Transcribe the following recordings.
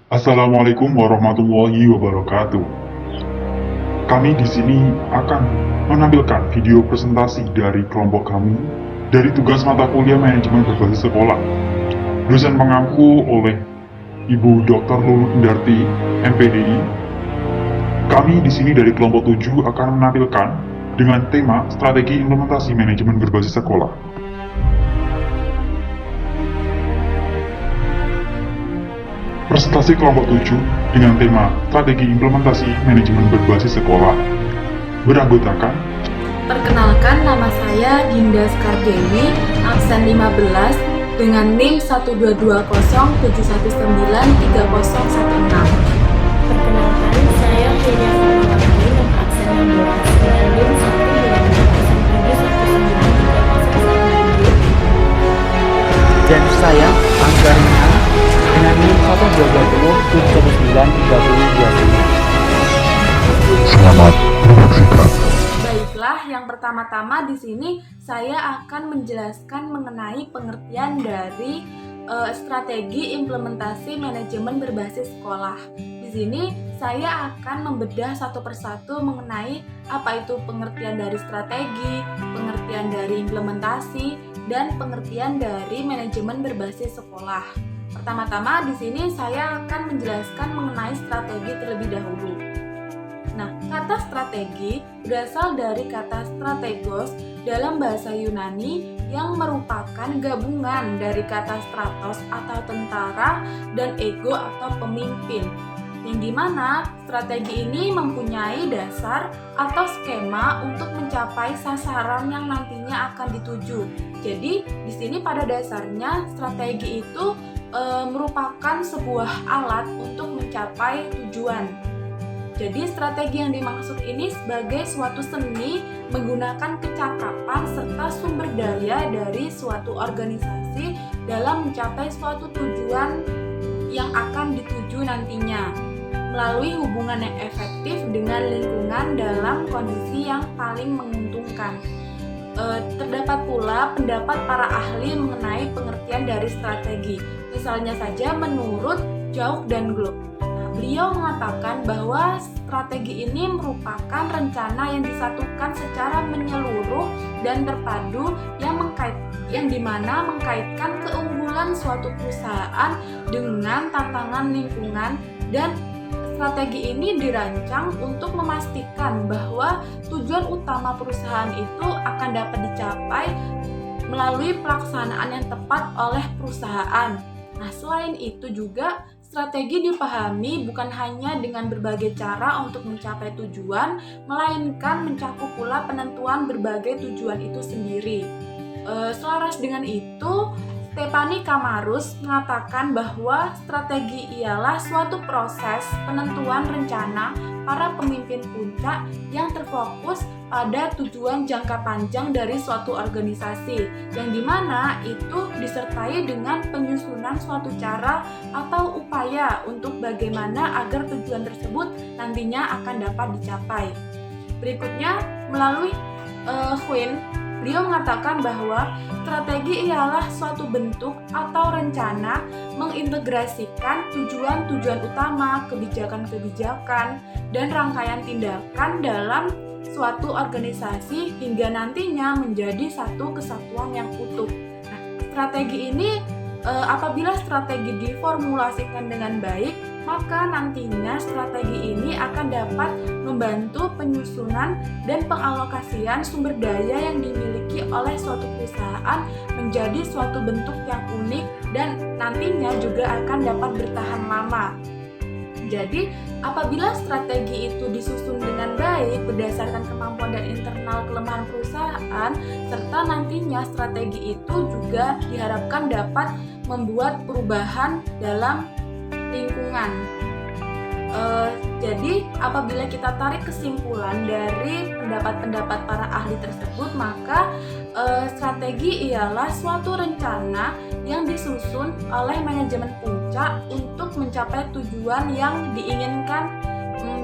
Assalamualaikum warahmatullahi wabarakatuh. Kami di sini akan menampilkan video presentasi dari kelompok kami dari tugas mata kuliah manajemen berbasis sekolah. Dosen pengampu oleh Ibu Dr. Lulu Indarti, MPDI. Kami di sini dari kelompok 7 akan menampilkan dengan tema strategi implementasi manajemen berbasis sekolah. Presentasi kelompok 7 dengan tema strategi implementasi manajemen berbasis sekolah beranggotakan Perkenalkan, nama saya Dinda Skardewi, absen 15 dengan NIM 12207193016. Perkenalkan, saya Firya Fatmawati, absen 16 dengan NIM 12207193016. Dan saya Angga Rina dengan NIM 12207193029. Selamat menyaksikan. Baiklah, yang pertama-tama di sini saya akan menjelaskan mengenai pengertian dari strategi implementasi manajemen berbasis sekolah. Di sini saya akan membedah satu persatu mengenai apa itu pengertian dari strategi, pengertian dari implementasi, dan pengertian dari manajemen berbasis sekolah. Pertama-tama di sini saya akan menjelaskan mengenai strategi terlebih dahulu. Nah, kata strategi berasal dari kata strategos dalam bahasa Yunani yang merupakan gabungan dari kata stratos atau tentara dan ego atau pemimpin. Yang dimana strategi ini mempunyai dasar atau skema untuk mencapai sasaran yang nantinya akan dituju. Jadi, di sini pada dasarnya strategi itu merupakan sebuah alat untuk mencapai tujuan. Jadi strategi yang dimaksud ini sebagai suatu seni menggunakan kecakapan serta sumber daya dari suatu organisasi dalam mencapai suatu tujuan yang akan dituju nantinya melalui hubungan yang efektif dengan lingkungan dalam kondisi yang paling menguntungkan. Terdapat pula pendapat para ahli mengenai pengertian dari strategi. Misalnya saja menurut Jauh dan Globe. Beliau mengatakan bahwa strategi ini merupakan rencana yang disatukan secara menyeluruh dan terpadu yang dimana mengkaitkan keunggulan suatu perusahaan dengan tantangan lingkungan, dan strategi ini dirancang untuk memastikan bahwa tujuan utama perusahaan itu akan dapat dicapai melalui pelaksanaan yang tepat oleh perusahaan. Nah, selain itu juga strategi dipahami bukan hanya dengan berbagai cara untuk mencapai tujuan, melainkan mencakup pula penentuan berbagai tujuan itu sendiri. Selaras dengan itu, Stephanie Kamarus mengatakan bahwa strategi ialah suatu proses penentuan rencana para pemimpin puncak yang terfokus pada tujuan jangka panjang dari suatu organisasi, yang dimana itu disertai dengan penyusunan suatu cara atau upaya untuk bagaimana agar tujuan tersebut nantinya akan dapat dicapai. Berikutnya, melalui Quinn, beliau mengatakan bahwa strategi ialah suatu bentuk atau rencana mengintegrasikan tujuan-tujuan utama, kebijakan-kebijakan, dan rangkaian tindakan dalam suatu organisasi hingga nantinya menjadi satu kesatuan yang utuh. Nah, strategi ini apabila strategi diformulasikan dengan baik, maka nantinya strategi ini akan dapat membantu penyusunan dan pengalokasian sumber daya yang dimiliki oleh suatu perusahaan menjadi suatu bentuk yang unik dan nantinya juga akan dapat bertahan lama. Jadi, apabila strategi itu disusun dengan baik berdasarkan kemampuan dan internal kelemahan perusahaan, serta nantinya strategi itu juga diharapkan dapat membuat perubahan dalam lingkungan. Jadi, apabila kita tarik kesimpulan dari pendapat-pendapat para ahli tersebut, maka strategi ialah suatu rencana yang disusun oleh manajemen puncak untuk mencapai tujuan yang diinginkan.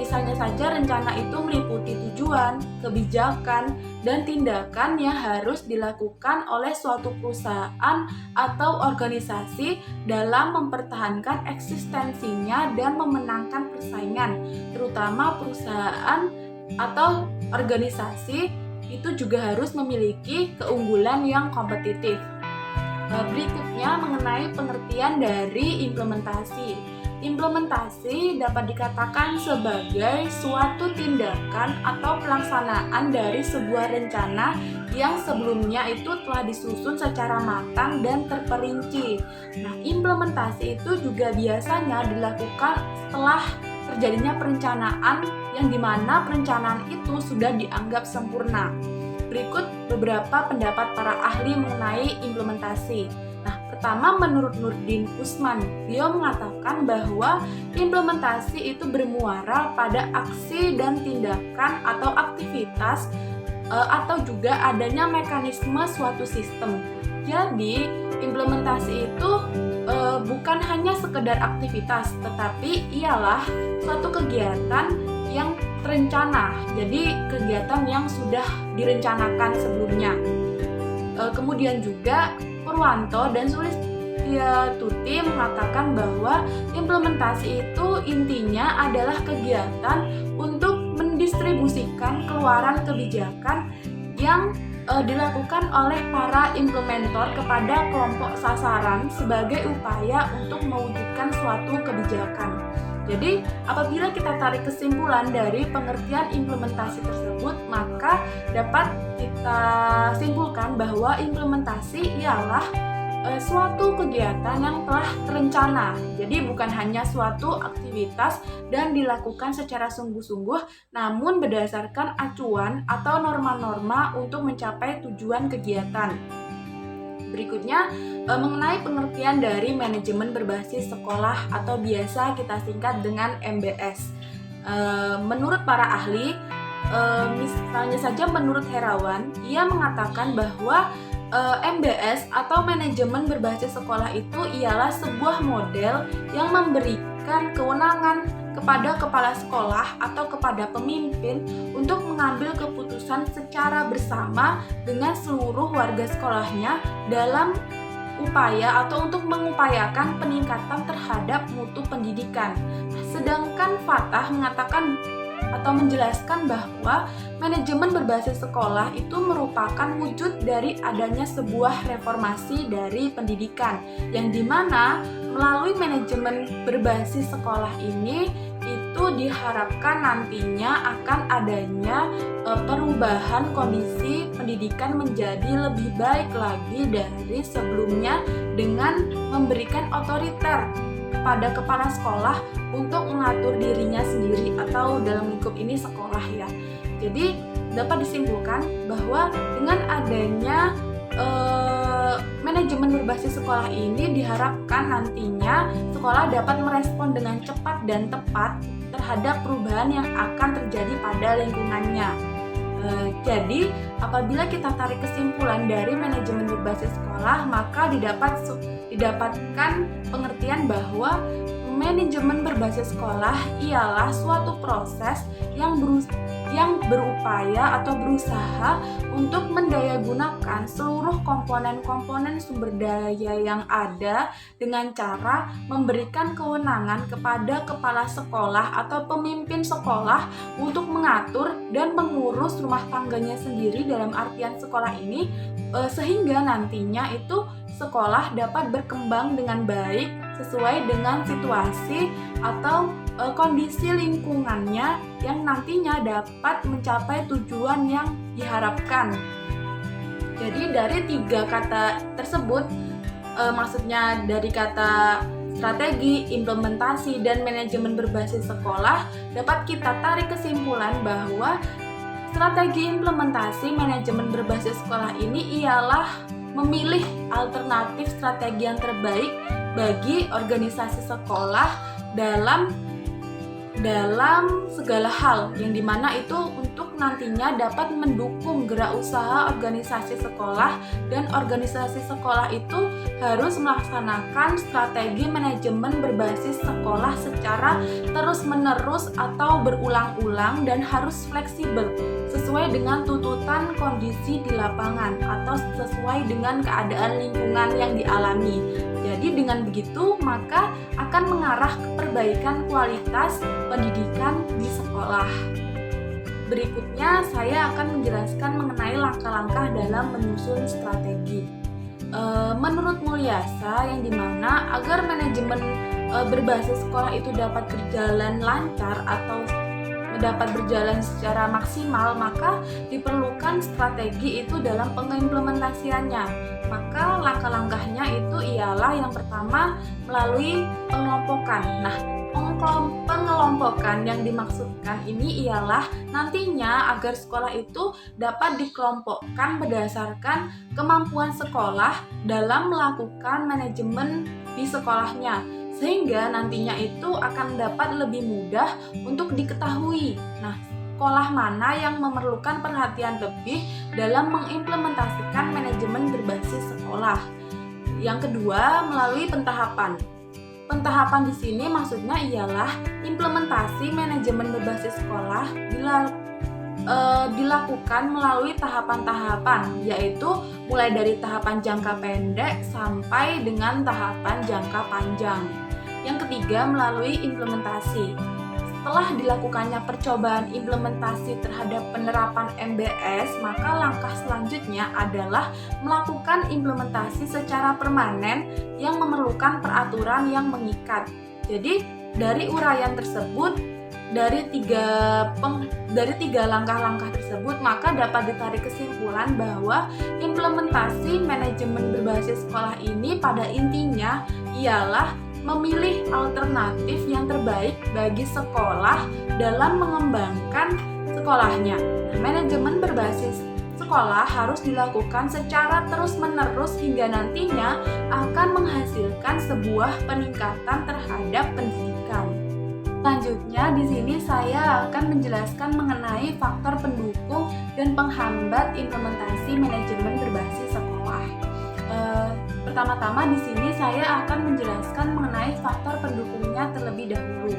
Misalnya saja rencana itu meliputi tujuan, kebijakan, dan tindakan yang harus dilakukan oleh suatu perusahaan atau organisasi dalam mempertahankan eksistensinya dan memenangkan persaingan, terutama perusahaan atau organisasi itu juga harus memiliki keunggulan yang kompetitif. Berikutnya mengenai pengertian dari implementasi. Implementasi dapat dikatakan sebagai suatu tindakan atau pelaksanaan dari sebuah rencana yang sebelumnya itu telah disusun secara matang dan terperinci. Nah, implementasi itu juga biasanya dilakukan setelah terjadinya perencanaan yang dimana perencanaan itu sudah dianggap sempurna. Berikut beberapa pendapat para ahli mengenai implementasi. Nah, pertama menurut Nurdin Usman, beliau mengatakan bahwa implementasi itu bermuara pada aksi dan tindakan atau aktivitas atau juga adanya mekanisme suatu sistem. Jadi, implementasi itu bukan hanya sekedar aktivitas, tetapi ialah suatu kegiatan yang terencana. Jadi, kegiatan yang sudah direncanakan sebelumnya. Kemudian juga Purwanto dan Sulistyatuti mengatakan bahwa implementasi itu intinya adalah kegiatan untuk mendistribusikan keluaran kebijakan yang dilakukan oleh para implementer kepada kelompok sasaran sebagai upaya untuk mewujudkan suatu kebijakan. Jadi, apabila kita tarik kesimpulan dari pengertian implementasi tersebut, maka dapat kita simpulkan bahwa implementasi ialah suatu kegiatan yang telah terencana. Jadi, bukan hanya suatu aktivitas dan dilakukan secara sungguh-sungguh, namun berdasarkan acuan atau norma-norma untuk mencapai tujuan kegiatan. Berikutnya, mengenai pengertian dari manajemen berbasis sekolah atau biasa kita singkat dengan MBS. Menurut para ahli, misalnya saja menurut Herawan, ia mengatakan bahwa MBS atau manajemen berbasis sekolah itu ialah sebuah model yang memberikan kewenangan kepada kepala sekolah atau kepada pemimpin untuk mengambil keputusan secara bersama dengan seluruh warga sekolahnya dalam upaya atau untuk mengupayakan peningkatan terhadap mutu pendidikan. Sedangkan Fatah mengatakan atau menjelaskan bahwa manajemen berbasis sekolah itu merupakan wujud dari adanya sebuah reformasi dari pendidikan yang dimana melalui manajemen berbasis sekolah ini itu diharapkan nantinya akan adanya perubahan kondisi pendidikan menjadi lebih baik lagi dari sebelumnya dengan memberikan otoriter kepada kepala sekolah untuk mengatur dirinya sendiri atau dalam lingkup ini sekolah ya. Jadi dapat disimpulkan bahwa dengan adanya manajemen berbasis sekolah ini diharapkan nantinya sekolah dapat merespon dengan cepat dan tepat terhadap perubahan yang akan terjadi pada lingkungannya. Jadi apabila kita tarik kesimpulan dari manajemen berbasis sekolah, maka didapatkan pengertian bahwa manajemen berbasis sekolah ialah suatu proses yang berupaya atau berusaha untuk mendayagunakan seluruh komponen-komponen sumber daya yang ada dengan cara memberikan kewenangan kepada kepala sekolah atau pemimpin sekolah untuk mengatur dan mengurus rumah tangganya sendiri dalam artian sekolah ini sehingga nantinya itu sekolah dapat berkembang dengan baik sesuai dengan situasi atau kondisi lingkungannya yang nantinya dapat mencapai tujuan yang diharapkan. Jadi dari 3 kata tersebut, maksudnya dari kata strategi, implementasi, dan manajemen berbasis sekolah, dapat kita tarik kesimpulan bahwa strategi implementasi manajemen berbasis sekolah ini ialah memilih alternatif strategi yang terbaik bagi organisasi sekolah dalam dalam segala hal, yang dimana itu untuk nantinya dapat mendukung gerak usaha organisasi sekolah, dan organisasi sekolah itu harus melaksanakan strategi manajemen berbasis sekolah secara terus-menerus atau berulang-ulang, dan harus fleksibel sesuai dengan tuntutan kondisi di lapangan atau sesuai dengan keadaan lingkungan yang dialami. Jadi dengan begitu maka akan mengarah ke perbaikan kualitas pendidikan di sekolah. Berikutnya saya akan menjelaskan mengenai langkah-langkah dalam menyusun strategi. Menurut Mulyasa, yang dimana agar manajemen berbasis sekolah itu dapat berjalan lancar atau dapat berjalan secara maksimal, maka diperlukan strategi itu dalam pengimplementasiannya. Maka langkah-langkahnya itu ialah yang pertama melalui pengelompokan. Nah, pengelompokan yang dimaksudkan ini ialah nantinya agar sekolah itu dapat dikelompokkan berdasarkan kemampuan sekolah dalam melakukan manajemen di sekolahnya, sehingga nantinya itu akan dapat lebih mudah untuk diketahui. Nah, sekolah mana yang memerlukan perhatian lebih dalam mengimplementasikan manajemen berbasis sekolah. Yang kedua, melalui pentahapan. Pentahapan di sini maksudnya ialah implementasi manajemen berbasis sekolah dilakukan melalui tahapan-tahapan, yaitu mulai dari tahapan jangka pendek sampai dengan tahapan jangka panjang. Yang ketiga, melalui implementasi. Setelah dilakukannya percobaan implementasi terhadap penerapan MBS, maka langkah selanjutnya adalah melakukan implementasi secara permanen yang memerlukan peraturan yang mengikat. Jadi, dari uraian tersebut, dari tiga langkah-langkah tersebut, maka dapat ditarik kesimpulan bahwa implementasi manajemen berbasis sekolah ini pada intinya ialah memilih alternatif yang terbaik bagi sekolah dalam mengembangkan sekolahnya. Nah, manajemen berbasis sekolah harus dilakukan secara terus-menerus hingga nantinya akan menghasilkan sebuah peningkatan terhadap pendidikan. Selanjutnya, di sini saya akan menjelaskan mengenai faktor pendukung dan penghambat implementasi manajemen berbasis sekolah. Pertama-tama di sini saya akan menjelaskan mengenai faktor pendukungnya terlebih dahulu.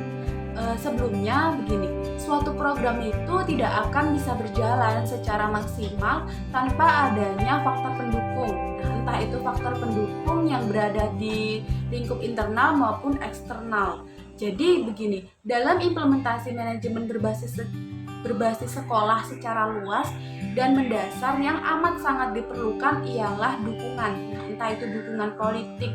Sebelumnya begini, suatu program itu tidak akan bisa berjalan secara maksimal tanpa adanya faktor pendukung. Nah, entah itu faktor pendukung yang berada di lingkup internal maupun eksternal. Jadi begini, dalam implementasi manajemen berbasis sekolah secara luas dan mendasar yang amat sangat diperlukan ialah dukungan. Nah, entah itu dukungan politik,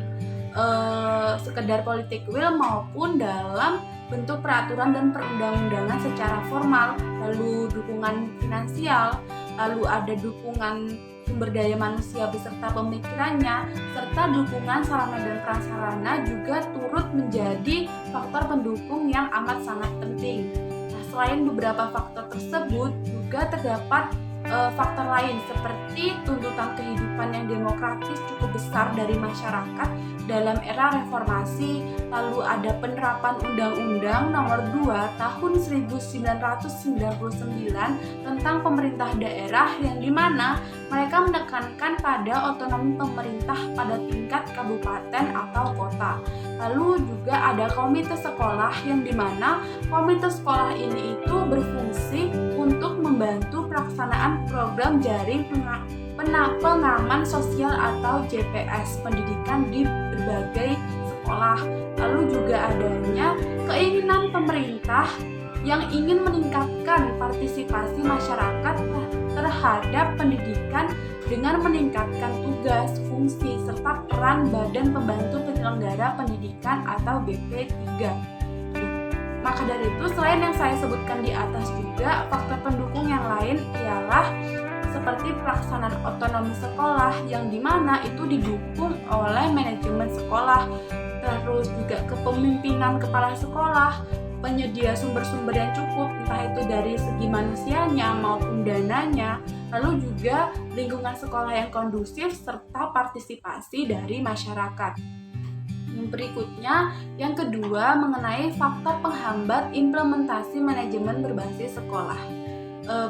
sekedar politik will maupun dalam bentuk peraturan dan perundang-undangan secara formal, lalu dukungan finansial, lalu ada dukungan sumber daya manusia beserta pemikirannya, serta dukungan sarana dan prasarana juga turut menjadi faktor pendukung yang amat sangat penting. Nah, selain beberapa faktor tersebut, juga terdapat faktor lain seperti tuntutan kehidupan yang demokratis cukup besar dari masyarakat dalam era reformasi, lalu ada penerapan Undang-Undang Nomor 2 Tahun 1999 tentang pemerintah daerah, yang dimana mereka menekankan pada otonomi pemerintah pada tingkat kabupaten atau kota. Lalu juga ada komite sekolah, yang dimana komite sekolah ini itu berfungsi untuk membantu pelaksanaan program jaring pengaman sosial atau JPS pendidikan di berbagai sekolah. Lalu juga adanya keinginan pemerintah yang ingin meningkatkan partisipasi masyarakat terhadap pendidikan dengan meningkatkan tugas, fungsi, serta peran Badan Pembantu Penyelenggara Pendidikan atau BP3. Maka dari itu, selain yang saya sebutkan di atas juga, faktor pendukung yang lain ialah seperti pelaksanaan otonomi sekolah, yang dimana itu didukung oleh manajemen sekolah, terus juga kepemimpinan kepala sekolah, penyedia sumber-sumber yang cukup, entah itu dari segi manusianya maupun dananya, lalu juga lingkungan sekolah yang kondusif serta partisipasi dari masyarakat. Berikutnya, yang kedua mengenai faktor penghambat implementasi manajemen berbasis sekolah.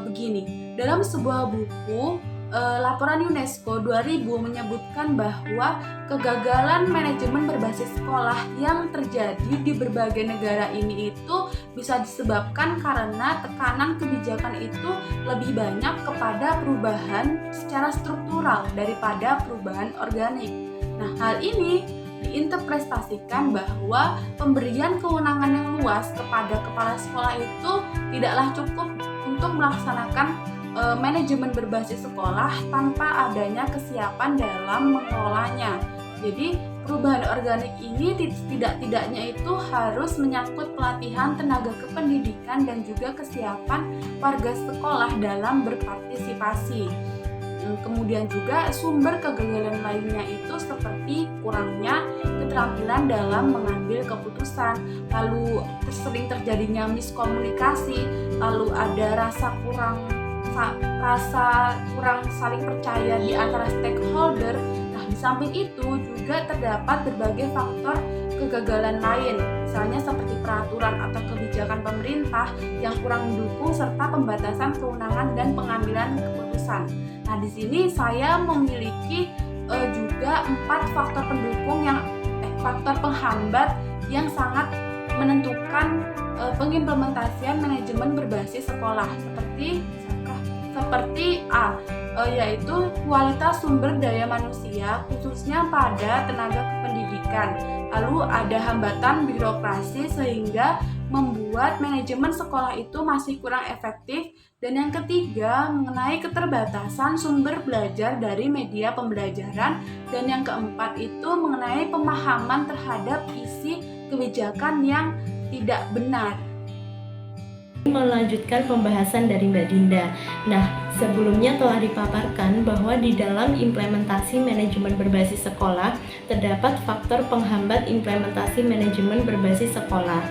Begini, dalam sebuah buku, laporan UNESCO 2000 menyebutkan bahwa kegagalan manajemen berbasis sekolah yang terjadi di berbagai negara ini itu bisa disebabkan karena tekanan kebijakan itu lebih banyak kepada perubahan secara struktural daripada perubahan organik. Nah, hal ini diinterpretasikan bahwa pemberian kewenangan yang luas kepada kepala sekolah itu tidaklah cukup untuk melaksanakan manajemen berbasis sekolah tanpa adanya kesiapan dalam mengelolanya. Jadi perubahan organik ini tidak-tidaknya itu harus menyangkut pelatihan tenaga kependidikan dan juga kesiapan warga sekolah dalam berpartisipasi. Kemudian juga sumber kegagalan lainnya itu seperti kurangnya keterampilan dalam mengambil keputusan, lalu sering terjadinya miskomunikasi, lalu ada rasa kurang saling percaya di antara stakeholder. Nah, di samping itu juga terdapat berbagai faktor kegagalan lain, misalnya seperti peraturan atau kebijakan pemerintah yang kurang mendukung serta pembatasan kewenangan dan pengambilan keputusan. Nah, di sini saya memiliki juga 4 faktor pendukung faktor penghambat yang sangat menentukan pengimplementasian manajemen berbasis sekolah seperti A, yaitu kualitas sumber daya manusia khususnya pada tenaga kependidikan. Lalu ada hambatan birokrasi sehingga membuat manajemen sekolah itu masih kurang efektif. Dan yang ketiga mengenai keterbatasan sumber belajar dari media pembelajaran. Dan yang keempat itu mengenai pemahaman terhadap isi kebijakan yang tidak benar. Melanjutkan pembahasan dari Mbak Dinda. Nah, sebelumnya telah dipaparkan bahwa di dalam implementasi manajemen berbasis sekolah terdapat faktor penghambat implementasi manajemen berbasis sekolah.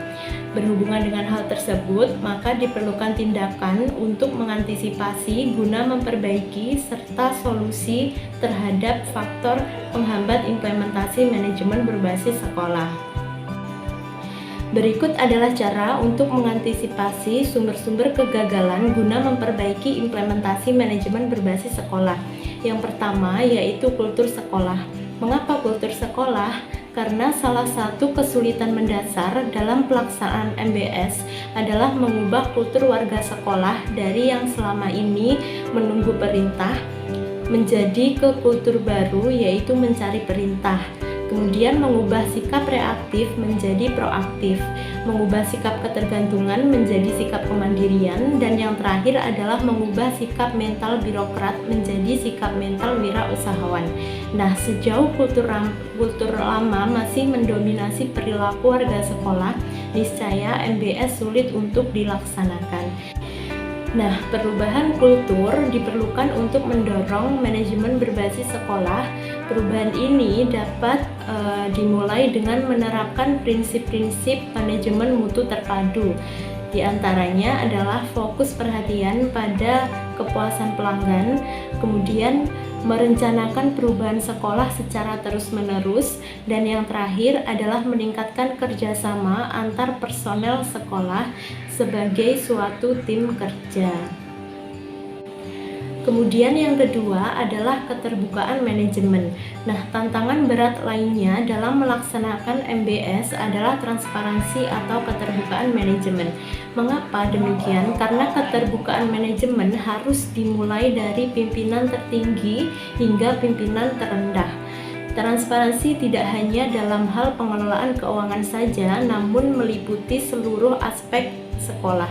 Berhubungan dengan hal tersebut, maka diperlukan tindakan untuk mengantisipasi guna memperbaiki serta solusi terhadap faktor penghambat implementasi manajemen berbasis sekolah. Berikut adalah cara untuk mengantisipasi sumber-sumber kegagalan guna memperbaiki implementasi manajemen berbasis sekolah. Yang pertama yaitu kultur sekolah. Mengapa kultur sekolah? Karena salah satu kesulitan mendasar dalam pelaksanaan MBS adalah mengubah kultur warga sekolah dari yang selama ini menunggu perintah menjadi ke kultur baru yaitu mencari perintah. Kemudian mengubah sikap reaktif menjadi proaktif, mengubah sikap ketergantungan menjadi sikap kemandirian, dan yang terakhir adalah mengubah sikap mental birokrat menjadi sikap mental wirausahawan. Nah, sejauh kultur lama masih mendominasi perilaku warga sekolah, niscaya MBS sulit untuk dilaksanakan. Nah, perubahan kultur diperlukan untuk mendorong manajemen berbasis sekolah. Perubahan ini dapat dimulai dengan menerapkan prinsip-prinsip manajemen mutu terpadu. Di antaranya adalah fokus perhatian pada kepuasan pelanggan, kemudian merencanakan perubahan sekolah secara terus-menerus, dan yang terakhir adalah meningkatkan kerjasama antar personel sekolah sebagai suatu tim kerja. Kemudian yang kedua adalah keterbukaan manajemen. Nah, tantangan berat lainnya dalam melaksanakan MBS adalah transparansi atau keterbukaan manajemen. Mengapa demikian? Karena keterbukaan manajemen harus dimulai dari pimpinan tertinggi hingga pimpinan terendah. Transparansi tidak hanya dalam hal pengelolaan keuangan saja, namun meliputi seluruh aspek sekolah.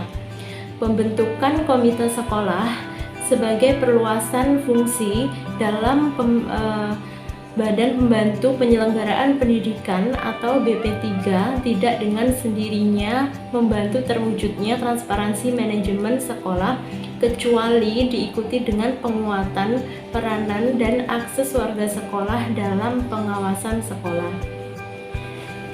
Pembentukan komite sekolah sebagai perluasan fungsi dalam Badan Pembantu Penyelenggaraan Pendidikan atau BP3 tidak dengan sendirinya membantu terwujudnya transparansi manajemen sekolah, kecuali diikuti dengan penguatan peranan dan akses warga sekolah dalam pengawasan sekolah.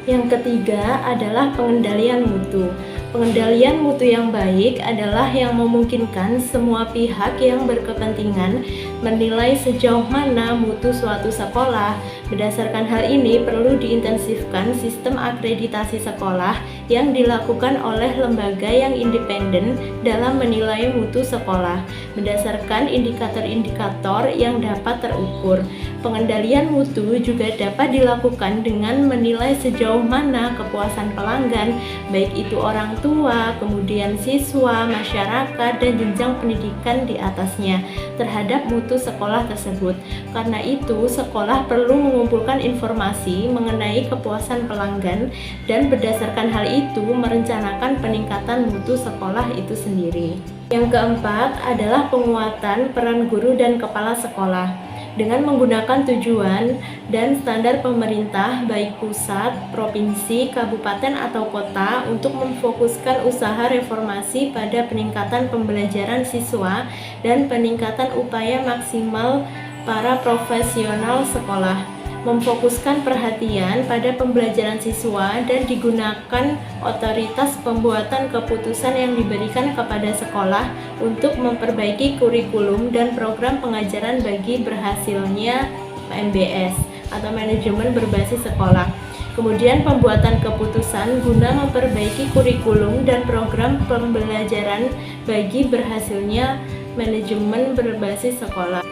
Yang ketiga adalah pengendalian mutu. Pengendalian mutu yang baik adalah yang memungkinkan semua pihak yang berkepentingan menilai sejauh mana mutu suatu sekolah. Berdasarkan hal ini, perlu diintensifkan sistem akreditasi sekolah yang dilakukan oleh lembaga yang independen dalam menilai mutu sekolah, berdasarkan indikator-indikator yang dapat terukur. Pengendalian mutu juga dapat dilakukan dengan menilai sejauh mana kepuasan pelanggan, baik itu orang tua, kemudian siswa, masyarakat, dan jenjang pendidikan di atasnya terhadap mutu sekolah tersebut. Karena itu, sekolah perlu mengumpulkan informasi mengenai kepuasan pelanggan dan berdasarkan hal itu merencanakan peningkatan mutu sekolah itu sendiri. Yang keempat adalah penguatan peran guru dan kepala sekolah. Dengan menggunakan tujuan dan standar pemerintah baik pusat, provinsi, kabupaten atau kota untuk memfokuskan usaha reformasi pada peningkatan pembelajaran siswa dan peningkatan upaya maksimal para profesional sekolah. Memfokuskan perhatian pada pembelajaran siswa dan digunakan otoritas pembuatan keputusan yang diberikan kepada sekolah untuk memperbaiki kurikulum dan program pengajaran bagi berhasilnya MBS atau manajemen berbasis sekolah. Kemudian pembuatan keputusan guna memperbaiki kurikulum dan program pembelajaran bagi berhasilnya manajemen berbasis sekolah.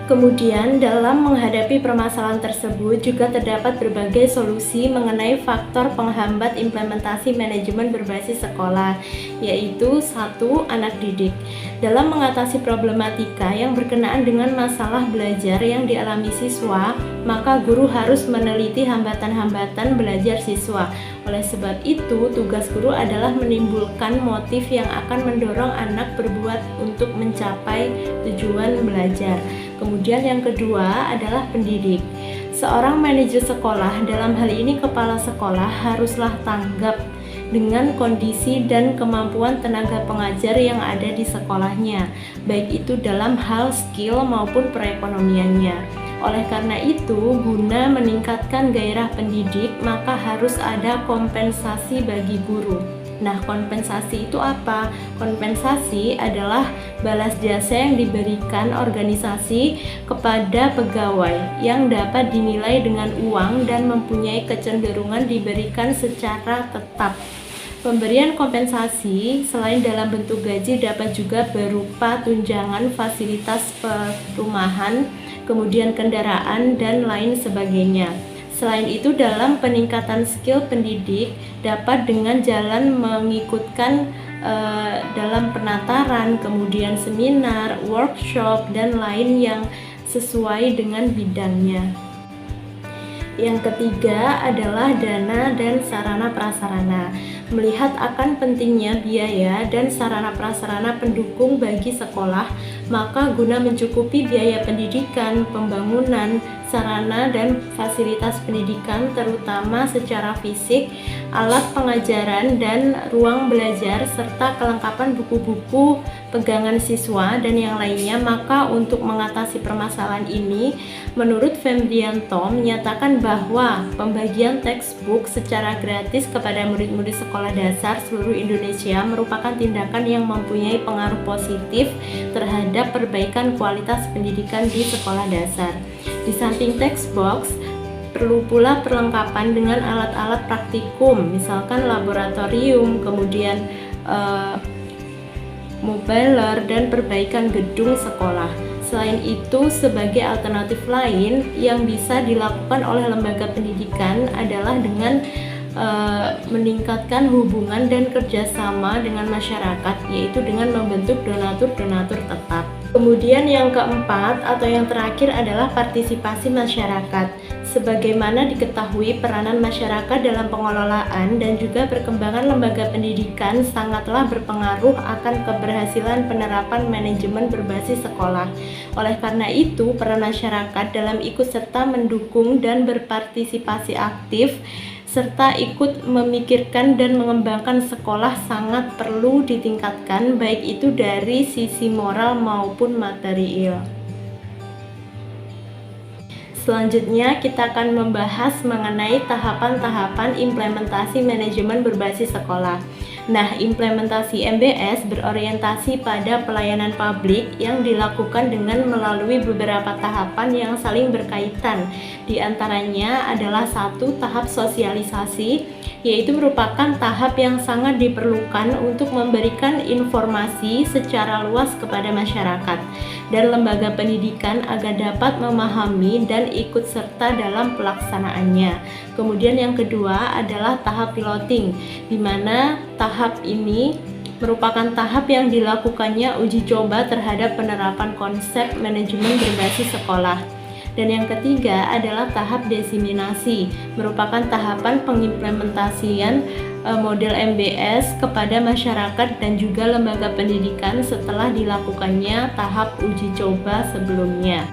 Kemudian dalam menghadapi permasalahan tersebut juga terdapat berbagai solusi mengenai faktor penghambat implementasi manajemen berbasis sekolah, yaitu 1. Anak didik. Dalam mengatasi problematika yang berkenaan dengan masalah belajar yang dialami siswa, maka guru harus meneliti hambatan-hambatan belajar siswa. Oleh sebab itu, tugas guru adalah menimbulkan motif yang akan mendorong anak berbuat untuk mencapai tujuan belajar. Kemudian yang kedua adalah pendidik. Seorang manajer sekolah, dalam hal ini kepala sekolah, haruslah tanggap dengan kondisi dan kemampuan tenaga pengajar yang ada di sekolahnya, baik itu dalam hal skill maupun perekonomiannya. Oleh karena itu, guna meningkatkan gairah pendidik, maka harus ada kompensasi bagi guru. Nah, kompensasi itu apa? Kompensasi adalah balas jasa yang diberikan organisasi kepada pegawai yang dapat dinilai dengan uang dan mempunyai kecenderungan diberikan secara tetap. Pemberian kompensasi selain dalam bentuk gaji dapat juga berupa tunjangan fasilitas perumahan, kemudian kendaraan, dan lain sebagainya. Selain itu, dalam peningkatan skill pendidik dapat dengan jalan mengikutkan dalam penataran, kemudian seminar, workshop, dan lain yang sesuai dengan bidangnya. Yang ketiga adalah dana dan sarana prasarana. Melihat akan pentingnya biaya dan sarana prasarana pendukung bagi sekolah, maka guna mencukupi biaya pendidikan, pembangunan, sarana dan fasilitas pendidikan terutama secara fisik, alat pengajaran dan ruang belajar serta kelengkapan buku-buku pegangan siswa dan yang lainnya, maka untuk mengatasi permasalahan ini, menurut Fembrianto menyatakan bahwa pembagian textbook secara gratis kepada murid-murid sekolah dasar seluruh Indonesia merupakan tindakan yang mempunyai pengaruh positif terhadap perbaikan kualitas pendidikan di sekolah dasar. Di samping textbox, perlu pula perlengkapan dengan alat-alat praktikum, misalkan laboratorium, kemudian mobiler, dan perbaikan gedung sekolah. Selain itu, sebagai alternatif lain yang bisa dilakukan oleh lembaga pendidikan adalah dengan meningkatkan hubungan dan kerjasama dengan masyarakat, yaitu dengan membentuk donatur-donatur tetap. Kemudian yang keempat atau yang terakhir adalah partisipasi masyarakat. Sebagaimana diketahui, peranan masyarakat dalam pengelolaan dan juga perkembangan lembaga pendidikan sangatlah berpengaruh akan keberhasilan penerapan manajemen berbasis sekolah. Oleh karena itu, peran masyarakat dalam ikut serta mendukung dan berpartisipasi aktif serta ikut memikirkan dan mengembangkan sekolah sangat perlu ditingkatkan, baik itu dari sisi moral maupun material. Selanjutnya kita akan membahas mengenai tahapan-tahapan implementasi manajemen berbasis sekolah. Nah, implementasi MBS berorientasi pada pelayanan publik yang dilakukan dengan melalui beberapa tahapan yang saling berkaitan. Di antaranya adalah 1. Tahap sosialisasi, yaitu merupakan tahap yang sangat diperlukan untuk memberikan informasi secara luas kepada masyarakat dan lembaga pendidikan agar dapat memahami dan ikut serta dalam pelaksanaannya. Kemudian yang kedua adalah tahap piloting, di mana tahap ini merupakan tahap yang dilakukannya uji coba terhadap penerapan konsep manajemen berbasis sekolah. Dan yang ketiga adalah tahap diseminasi, merupakan tahapan pengimplementasian model MBS kepada masyarakat dan juga lembaga pendidikan setelah dilakukannya tahap uji coba sebelumnya.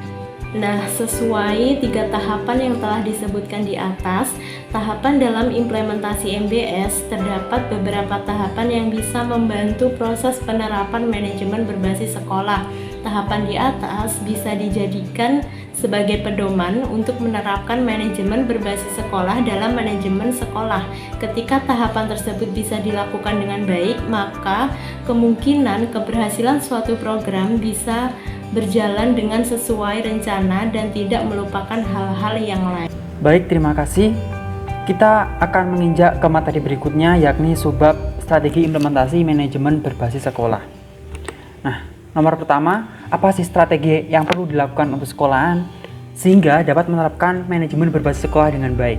Nah, sesuai 3 tahapan yang telah disebutkan di atas, tahapan dalam implementasi MBS terdapat beberapa tahapan yang bisa membantu proses penerapan manajemen berbasis sekolah. Tahapan di atas bisa dijadikan sebagai pedoman untuk menerapkan manajemen berbasis sekolah dalam manajemen sekolah. Ketika tahapan tersebut bisa dilakukan dengan baik, maka kemungkinan keberhasilan suatu program bisa berjalan dengan sesuai rencana dan tidak melupakan hal-hal yang lain. Baik, terima kasih. Kita akan menginjak ke materi berikutnya, yakni subbab strategi implementasi manajemen berbasis sekolah. Nah, nomor pertama, apa sih strategi yang perlu dilakukan untuk sekolahan sehingga dapat menerapkan manajemen berbasis sekolah dengan baik?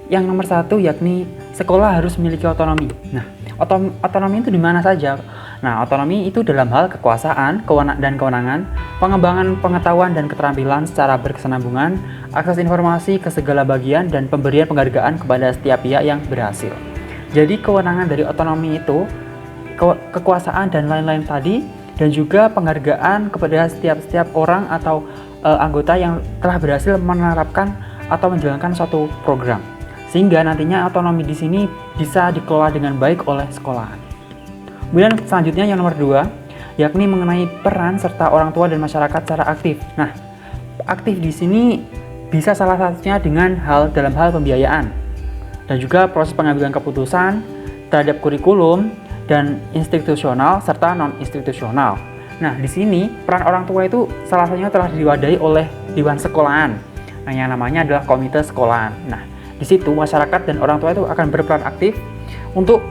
Yang nomor 1 yakni sekolah harus memiliki otonomi. Nah, otonomi itu di mana saja? Nah, otonomi itu dalam hal kekuasaan, dan kewenangan, pengembangan pengetahuan dan keterampilan secara berkesinambungan, akses informasi ke segala bagian, dan pemberian penghargaan kepada setiap pihak yang berhasil. Jadi kewenangan dari otonomi itu kekuasaan dan lain-lain tadi, dan juga penghargaan kepada setiap orang atau anggota yang telah berhasil menerapkan atau menjalankan suatu program, sehingga nantinya otonomi di sini bisa dikelola dengan baik oleh sekolahan. Kemudian selanjutnya yang nomor 2, yakni mengenai peran serta orang tua dan masyarakat secara aktif. Nah, aktif di sini bisa salah satunya dengan dalam hal pembiayaan dan juga proses pengambilan keputusan terhadap kurikulum dan institusional serta non-institusional. Nah, di sini peran orang tua itu salah satunya telah diwadahi oleh Dewan Sekolahan. Nah, yang namanya adalah Komite Sekolahan. Nah, di situ masyarakat dan orang tua itu akan berperan aktif untuk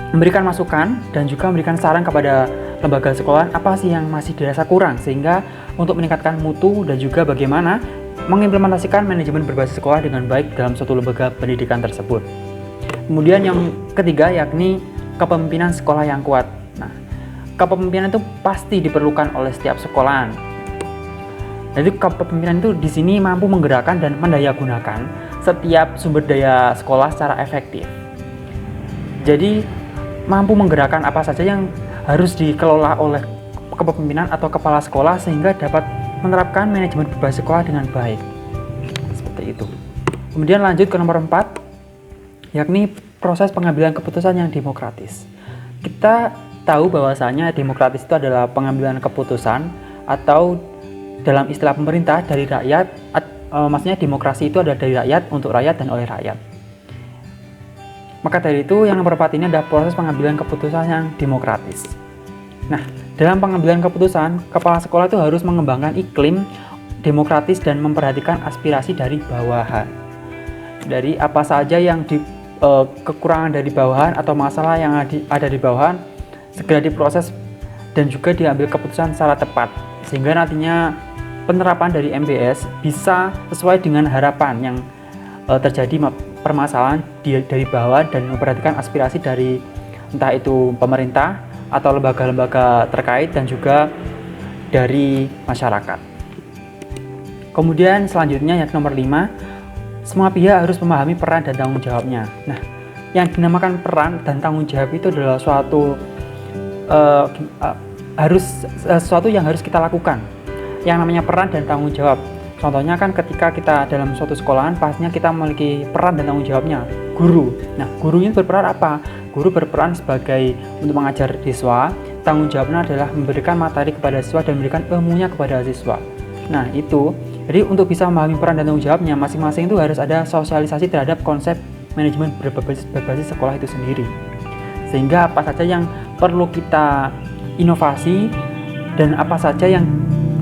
memberikan masukan dan juga memberikan saran kepada lembaga sekolahan apa sih yang masih dirasa kurang, sehingga untuk meningkatkan mutu dan juga bagaimana mengimplementasikan manajemen berbasis sekolah dengan baik dalam suatu lembaga pendidikan tersebut. Kemudian yang ketiga yakni kepemimpinan sekolah yang kuat. Nah, kepemimpinan itu pasti diperlukan oleh setiap sekolahan. Jadi kepemimpinan itu di sini mampu menggerakkan dan mendayagunakan setiap sumber daya sekolah secara efektif. Jadi mampu menggerakkan apa saja yang harus dikelola oleh kepemimpinan atau kepala sekolah sehingga dapat menerapkan manajemen berbasis sekolah dengan baik. Seperti itu. Kemudian lanjut ke nomor 4, yakni proses pengambilan keputusan yang demokratis. Kita tahu bahwasanya demokratis itu adalah pengambilan keputusan atau dalam istilah pemerintah dari rakyat, maksudnya demokrasi itu adalah dari rakyat, untuk rakyat, dan oleh rakyat. Maka dari itu yang nomor 4 ini adalah proses pengambilan keputusan yang demokratis. Nah, dalam pengambilan keputusan, kepala sekolah itu harus mengembangkan iklim demokratis dan memperhatikan aspirasi dari bawahan. Dari apa saja yang kekurangan dari bawahan atau masalah yang ada di bawahan segera diproses dan juga diambil keputusan secara tepat, sehingga nantinya penerapan dari MBS bisa sesuai dengan harapan yang terjadi permasalahan dari bawah dan memperhatikan aspirasi dari entah itu pemerintah atau lembaga-lembaga terkait dan juga dari masyarakat. Kemudian selanjutnya yang nomor 5, semua pihak harus memahami peran dan tanggung jawabnya. Nah, yang dinamakan peran dan tanggung jawab itu adalah sesuatu yang harus kita lakukan. Yang namanya peran dan tanggung jawab. Contohnya kan ketika kita dalam suatu sekolahan, pastinya kita memiliki peran dan tanggung jawabnya. Guru. Nah, guru ini berperan apa? Guru berperan sebagai untuk mengajar siswa. Tanggung jawabnya adalah memberikan materi kepada siswa dan memberikan ilmunya kepada siswa. Nah, itu. Jadi untuk bisa memahami peran dan tanggung jawabnya, masing-masing itu harus ada sosialisasi terhadap konsep manajemen berbasis sekolah itu sendiri. sehingga apa saja yang perlu kita inovasi dan apa saja yang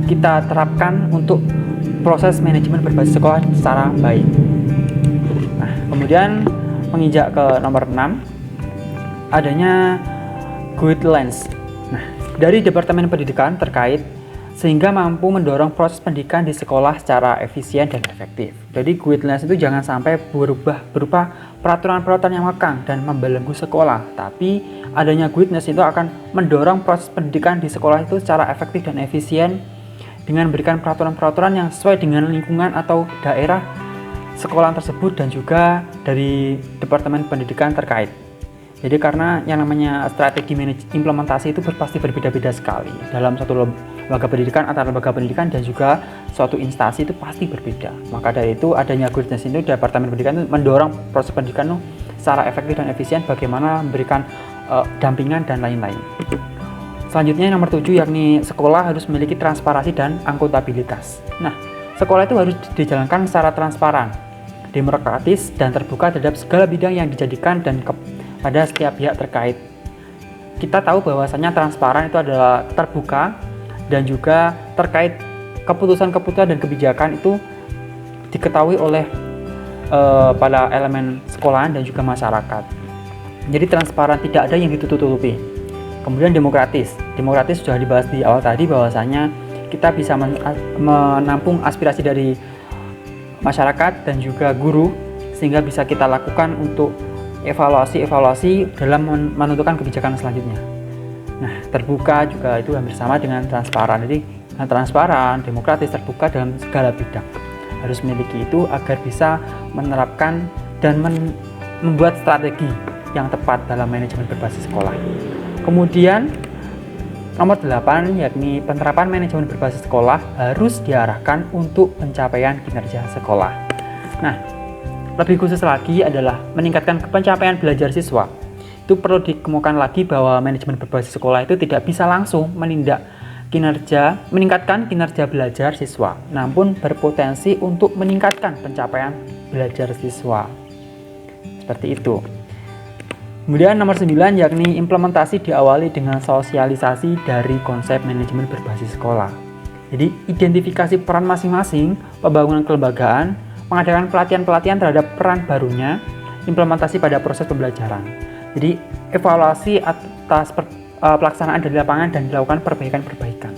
kita terapkan untuk proses manajemen berbasis sekolah secara baik. Nah, kemudian menginjak ke nomor 6, adanya guidelines. Nah, dari Departemen Pendidikan terkait sehingga mampu mendorong proses pendidikan di sekolah secara efisien dan efektif. Jadi guidelines itu jangan sampai berubah berupa peraturan-peraturan yang mengekang dan membelenggu sekolah, tapi adanya guidelines itu akan mendorong proses pendidikan di sekolah itu secara efektif dan efisien dengan memberikan peraturan-peraturan yang sesuai dengan lingkungan atau daerah sekolah tersebut dan juga dari Departemen Pendidikan terkait. Jadi karena yang namanya strategi implementasi itu pasti berbeda-beda sekali dalam satu lembaga pendidikan, antara lembaga pendidikan dan juga suatu instansi itu pasti berbeda. Maka dari itu adanya guidelines itu Departemen Pendidikan itu mendorong proses pendidikan itu secara efektif dan efisien, bagaimana memberikan dampingan dan lain-lain. Selanjutnya nomor 7, yakni sekolah harus memiliki transparansi dan akuntabilitas. Nah, sekolah itu harus dijalankan secara transparan, demokratis dan terbuka terhadap segala bidang yang dijadikan dan pada setiap pihak terkait. Kita tahu bahwasanya transparan itu adalah terbuka dan juga terkait keputusan-keputusan dan kebijakan itu diketahui oleh pada elemen sekolahan dan juga masyarakat. Jadi transparan, tidak ada yang ditutup-tutupi. Kemudian demokratis sudah dibahas di awal tadi bahwasanya kita bisa menampung aspirasi dari masyarakat dan juga guru sehingga bisa kita lakukan untuk evaluasi dalam menentukan kebijakan selanjutnya. Nah, terbuka juga itu hampir sama dengan transparan. Jadi transparan, demokratis, terbuka dalam segala bidang. Harus memiliki itu agar bisa menerapkan dan membuat strategi yang tepat dalam manajemen berbasis sekolah. Kemudian nomor 8, yakni penerapan manajemen berbasis sekolah harus diarahkan untuk pencapaian kinerja sekolah. Nah, lebih khusus lagi adalah meningkatkan pencapaian belajar siswa. Itu perlu dikemukakan lagi bahwa manajemen berbasis sekolah itu tidak bisa langsung meningkatkan kinerja belajar siswa, namun berpotensi untuk meningkatkan pencapaian belajar siswa. Seperti itu. Kemudian nomor 9, yakni implementasi diawali dengan sosialisasi dari konsep manajemen berbasis sekolah. Jadi identifikasi peran masing-masing, pembangunan kelembagaan, mengadakan pelatihan-pelatihan terhadap peran barunya, implementasi pada proses pembelajaran. Jadi evaluasi atas pelaksanaan dari lapangan dan dilakukan perbaikan-perbaikan.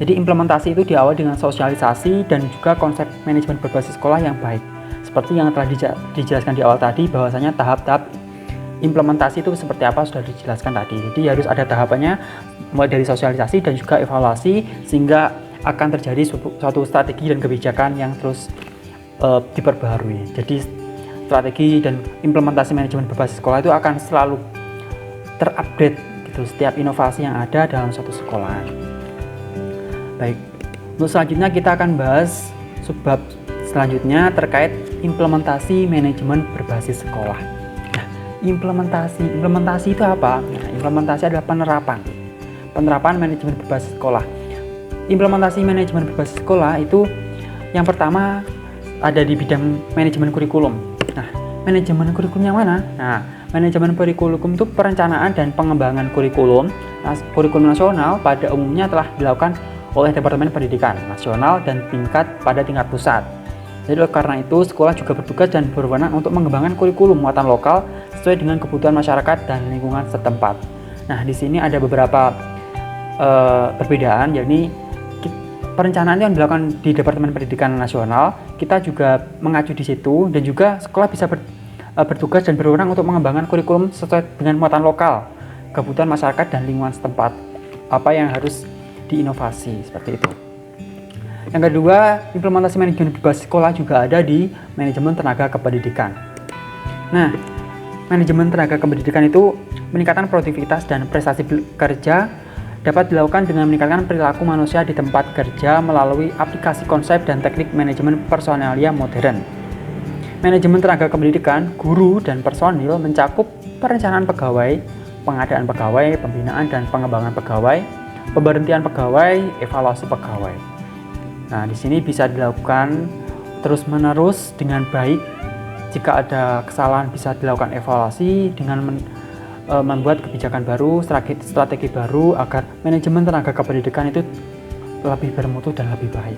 Jadi implementasi itu diawali dengan sosialisasi dan juga konsep manajemen berbasis sekolah yang baik. Seperti yang telah dijelaskan di awal tadi bahwasanya tahap-tahap implementasi itu seperti apa sudah dijelaskan tadi. Jadi harus ada tahapannya mulai dari sosialisasi dan juga evaluasi sehingga akan terjadi suatu strategi dan kebijakan yang terus diperbaharui. Jadi strategi dan implementasi manajemen berbasis sekolah itu akan selalu terupdate gitu setiap inovasi yang ada dalam suatu sekolah. Baik, untuk selanjutnya kita akan bahas subbab selanjutnya terkait implementasi manajemen berbasis sekolah. Nah, implementasi itu apa? Nah, implementasi adalah penerapan manajemen berbasis sekolah. Implementasi manajemen berbasis sekolah itu yang pertama ada di bidang manajemen kurikulum. Nah, manajemen kurikulum yang mana? Nah, manajemen kurikulum itu perencanaan dan pengembangan kurikulum. Nah, kurikulum nasional pada umumnya telah dilakukan oleh Departemen Pendidikan Nasional dan pada tingkat pusat. Jadi karena itu sekolah juga bertugas dan berwenang untuk mengembangkan kurikulum muatan lokal sesuai dengan kebutuhan masyarakat dan lingkungan setempat. Nah, di sini ada beberapa perbedaan, yakni perencanaan yang dilakukan di Departemen Pendidikan Nasional, kita juga mengacu di situ dan juga sekolah bisa bertugas dan berwenang untuk mengembangkan kurikulum sesuai dengan muatan lokal, kebutuhan masyarakat dan lingkungan setempat. Apa yang harus diinovasi seperti itu. Yang kedua, implementasi manajemen berbasis sekolah juga ada di manajemen tenaga kependidikan. Nah, manajemen tenaga kependidikan itu meningkatkan produktivitas dan prestasi kerja dapat dilakukan dengan meningkatkan perilaku manusia di tempat kerja melalui aplikasi konsep dan teknik manajemen personalia modern. Manajemen tenaga kependidikan, guru, dan personil mencakup perencanaan pegawai, pengadaan pegawai, pembinaan dan pengembangan pegawai, pemberhentian pegawai, evaluasi pegawai. Nah, di sini bisa dilakukan terus-menerus dengan baik. Jika ada kesalahan bisa dilakukan evaluasi dengan membuat kebijakan baru, strategi baru agar manajemen tenaga kependidikan itu lebih bermutu dan lebih baik.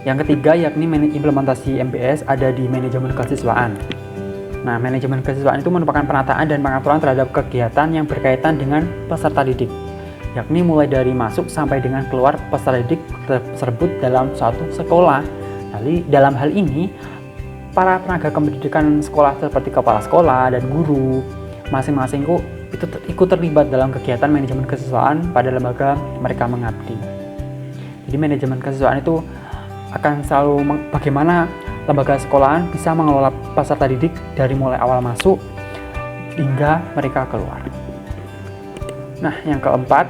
Yang ketiga yakni implementasi MBS ada di manajemen kesiswaan. Nah, manajemen kesiswaan itu merupakan penataan dan pengaturan terhadap kegiatan yang berkaitan dengan peserta didik, yakni mulai dari masuk sampai dengan keluar peserta didik tersebut dalam suatu sekolah. Jadi, dalam hal ini, para tenaga kependidikan sekolah seperti kepala sekolah dan guru masing-masing itu ikut terlibat dalam kegiatan manajemen kesiswaan pada lembaga mereka mengabdi. Jadi manajemen kesiswaan itu akan selalu bagaimana lembaga sekolahan bisa mengelola peserta didik dari mulai awal masuk hingga mereka keluar. Nah, yang keempat,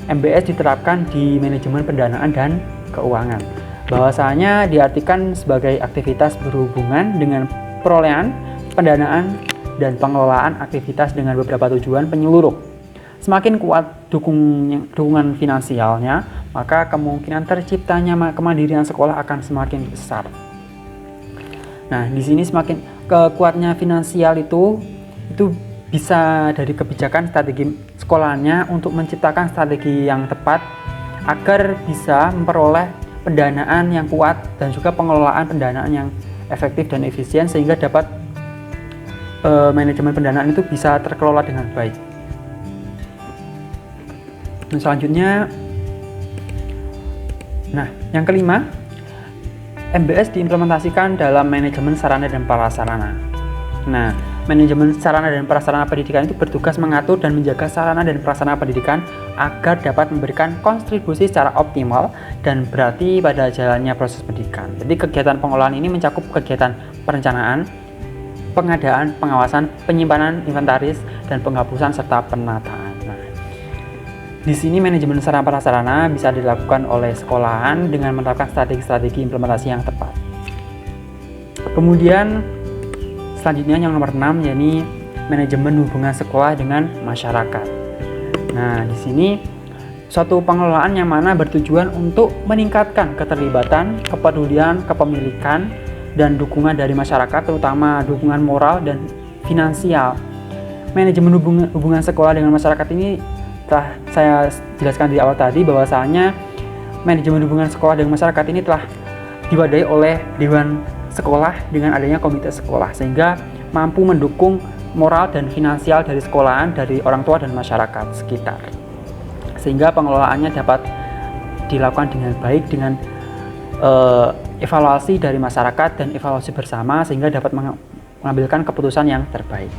MBS diterapkan di manajemen pendanaan dan keuangan. Bahwasanya diartikan sebagai aktivitas berhubungan dengan perolehan, pendanaan, dan pengelolaan aktivitas dengan beberapa tujuan penyeluruh. Semakin kuat dukungan finansialnya, maka kemungkinan terciptanya kemandirian sekolah akan semakin besar. Nah, di sini semakin kuatnya finansial itu bisa dari kebijakan strategi sekolahnya untuk menciptakan strategi yang tepat agar bisa memperoleh pendanaan yang kuat dan juga pengelolaan pendanaan yang efektif dan efisien sehingga dapat manajemen pendanaan itu bisa terkelola dengan baik. Dan selanjutnya, yang kelima, MBS diimplementasikan dalam manajemen sarana dan prasarana. Nah, manajemen sarana dan prasarana pendidikan itu bertugas mengatur dan menjaga sarana dan prasarana pendidikan agar dapat memberikan kontribusi secara optimal dan berarti pada jalannya proses pendidikan. Jadi kegiatan pengelolaan ini mencakup kegiatan perencanaan, pengadaan, pengawasan, penyimpanan, inventaris, dan penghapusan serta penataan. Nah, di sini manajemen sarana prasarana bisa dilakukan oleh sekolahan dengan menerapkan strategi-strategi implementasi yang tepat. Kemudian selanjutnya yang nomor 6 yakni manajemen hubungan sekolah dengan masyarakat. Nah, di sini suatu pengelolaan yang mana bertujuan untuk meningkatkan keterlibatan, kepedulian, kepemilikan, dan dukungan dari masyarakat, terutama dukungan moral dan finansial. Manajemen hubungan sekolah dengan masyarakat ini telah saya jelaskan di awal tadi bahwasanya manajemen hubungan sekolah dengan masyarakat ini telah diwadahi oleh Dewan Sekolah dengan adanya komite sekolah sehingga mampu mendukung moral dan finansial dari sekolahan, dari orang tua dan masyarakat sekitar, sehingga pengelolaannya dapat dilakukan dengan baik dengan evaluasi dari masyarakat dan evaluasi bersama sehingga dapat mengambilkan keputusan yang terbaik.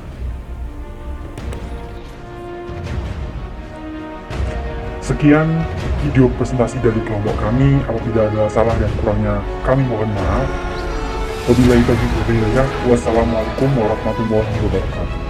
Sekian video presentasi dari kelompok kami. Apabila ada salah dan kurangnya, kami mohon maaf. Wabillahi taufiq wal hidayah. Wassalamualaikum warahmatullahi wabarakatuh.